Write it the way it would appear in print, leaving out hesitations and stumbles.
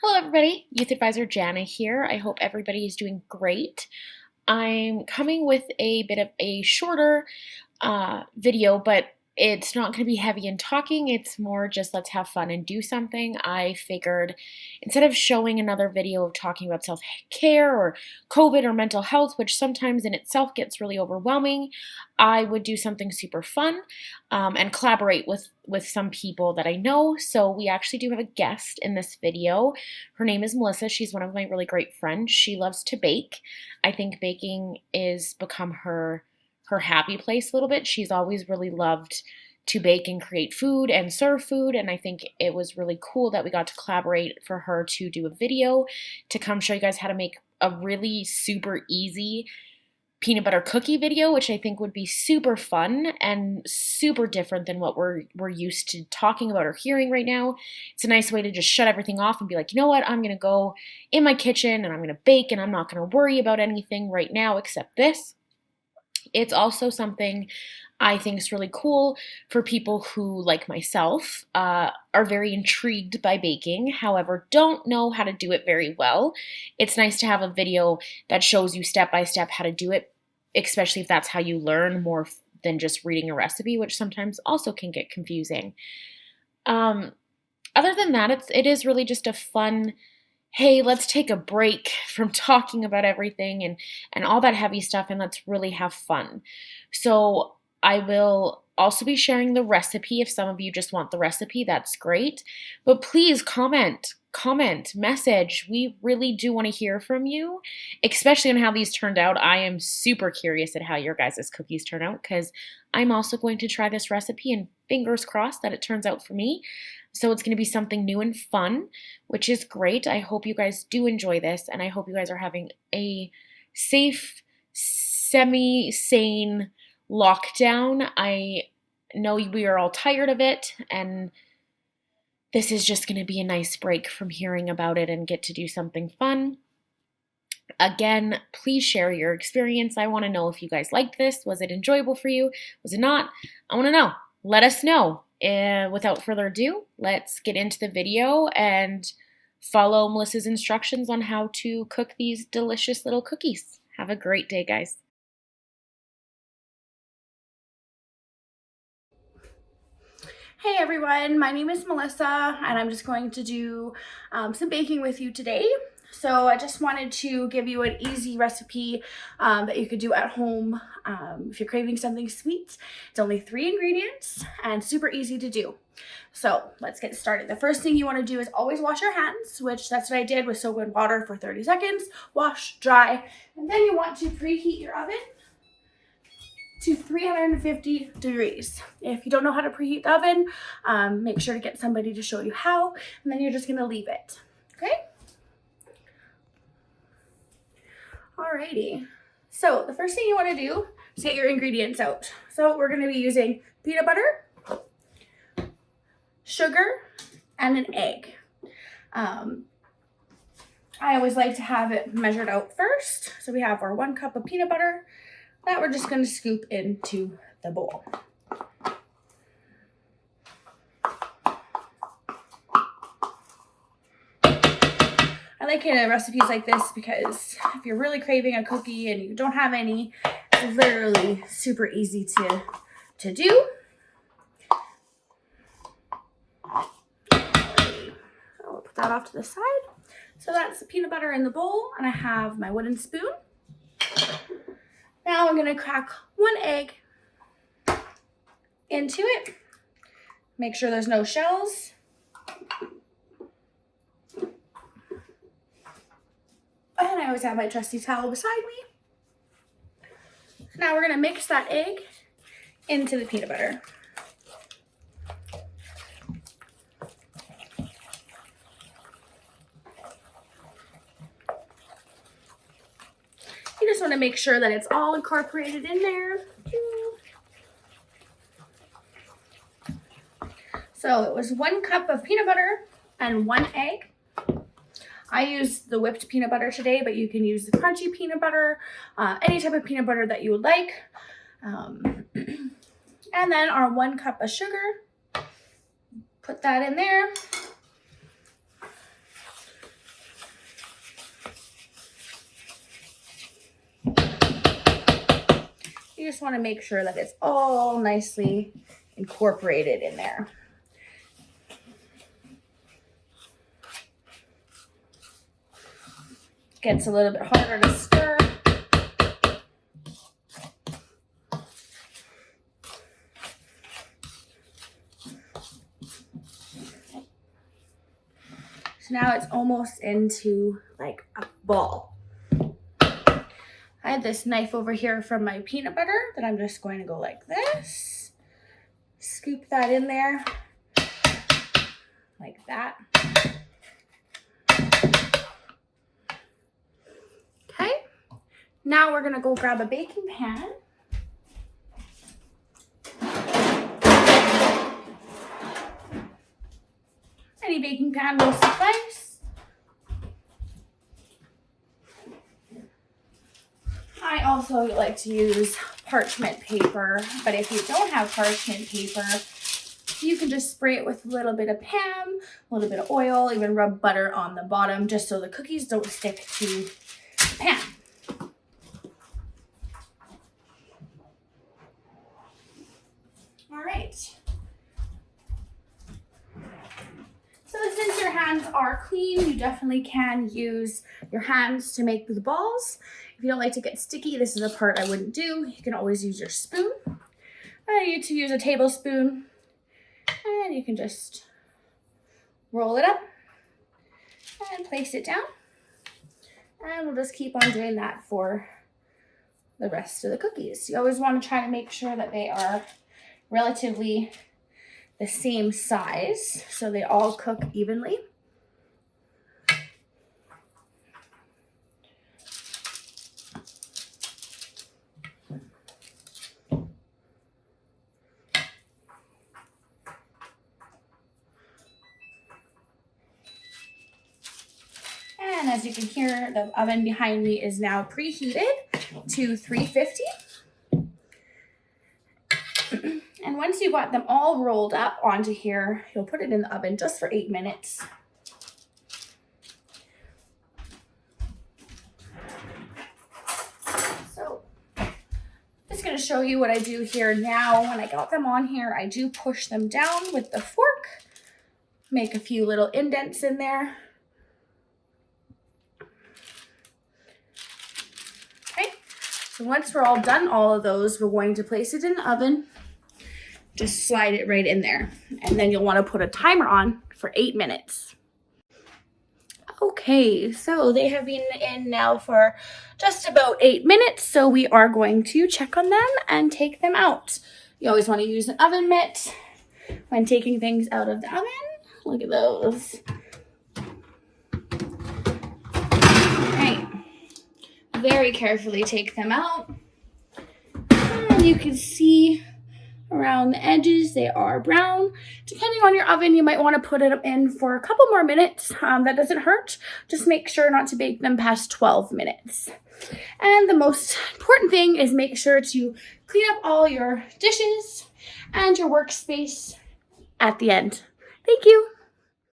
Hello, everybody. Youth Advisor Jana here. I hope everybody is doing great. I'm coming with a bit of a shorter video, but it's not going to be heavy in talking. It's more just let's have fun and do something. I figured instead of showing another video of talking about self-care or COVID or mental health, which sometimes in itself gets really overwhelming, I would do something super fun and collaborate with some people that I know. So we actually do have a guest in this video. Her name is Melissa. She's one of my really great friends. She loves to bake. I think baking is become her happy place a little bit. She's always really loved to bake and create food and serve food, and I think it was really cool that we got to collaborate for her to do a video to come show you guys how to make a really super easy peanut butter cookie video, which I think would be super fun and super different than what we're used to talking about or hearing right now. It's a nice way to just shut everything off and be like, you know what, I'm gonna go in my kitchen and I'm gonna bake and I'm not gonna worry about anything right now except this. It's also something I think is really cool for people who, like myself, are very intrigued by baking, however, don't know how to do it very well. It's nice to have a video that shows you step by step how to do it, especially if that's how you learn more than just reading a recipe, which sometimes also can get confusing. Other than that, it is really just a fun, hey, let's take a break from talking about everything and all that heavy stuff, and let's really have fun. So I will also be sharing the recipe. If some of you just want the recipe, that's great. But please comment, message. We really do want to hear from you, especially on how these turned out. I am super curious at how your guys' cookies turn out because I'm also going to try this recipe and fingers crossed that it turns out for me. So it's going to be something new and fun, which is great. I hope you guys do enjoy this, and I hope you guys are having a safe, semi-sane lockdown. I know we are all tired of it, and this is just going to be a nice break from hearing about it and get to do something fun. Again, please share your experience. I want to know if you guys liked this. Was it enjoyable for you? Was it not? I want to know. Let us know. Without further ado, let's get into the video and follow Melissa's instructions on how to cook these delicious little cookies. Have a great day, guys. Hey everyone, my name is Melissa and I'm just going to do some baking with you today. So I just wanted to give you an easy recipe that you could do at home if you're craving something sweet. It's only 3 ingredients and super easy to do. So let's get started. The first thing you want to do is always wash your hands, which that's what I did with soap and water for 30 seconds. Wash, dry, and then you want to preheat your oven to 350 degrees. If you don't know how to preheat the oven, make sure to get somebody to show you how, and then you're just gonna leave it, okay? Alrighty, so the first thing you wanna do is get your ingredients out. So we're gonna be using peanut butter, sugar, and an egg. I always like to have it measured out first. So we have our 1 cup of peanut butter that we're just gonna scoop into the bowl. I like recipes like this because if you're really craving a cookie and you don't have any, it's literally super easy to do. I'll put that off to the side. So that's the peanut butter in the bowl, and I have my wooden spoon. Now I'm gonna crack 1 egg into it. Make sure there's no shells. And I always have my trusty towel beside me. Now we're gonna mix that egg into the peanut butter. You just wanna make sure that it's all incorporated in there. So it was 1 cup of peanut butter and 1 egg. I used the whipped peanut butter today, but you can use the crunchy peanut butter, any type of peanut butter that you would like. And then our 1 cup of sugar, put that in there. You just want to make sure that it's all nicely incorporated in there. Gets a little bit harder to stir. So now it's almost into like a ball. I had this knife over here from my peanut butter that I'm just going to go like this. Scoop that in there like that. Okay, now we're gonna go grab a baking pan. Any baking pan will suffice. I also like to use parchment paper, but if you don't have parchment paper, you can just spray it with a little bit of Pam, a little bit of oil, even rub butter on the bottom just so the cookies don't stick to the pan. All right. So since your hands are clean, you definitely can use your hands to make the balls. If you don't like to get sticky, this is a part I wouldn't do. You can always use your spoon. I need to use a tablespoon, and you can just roll it up and place it down. And we'll just keep on doing that for the rest of the cookies. You always want to try to make sure that they are relatively the same size so they all cook evenly. And as you can hear, the oven behind me is now preheated to 350. And once you got them all rolled up onto here, you'll put it in the oven just for 8 minutes. So just going to show you what I do here now. When I got them on here, I do push them down with the fork, make a few little indents in there. Okay, so once we're all done all of those, we're going to place it in the oven. Just slide it right in there. And then you'll want to put a timer on for 8 minutes. Okay, so they have been in now for just about 8 minutes. So we are going to check on them and take them out. You always want to use an oven mitt when taking things out of the oven. Look at those. Okay, very carefully take them out. And you can see around the edges, they are brown. Depending on your oven, you might want to put it in for a couple more minutes. That doesn't hurt. Just make sure not to bake them past 12 minutes. And the most important thing is make sure to clean up all your dishes and your workspace at the end. Thank you.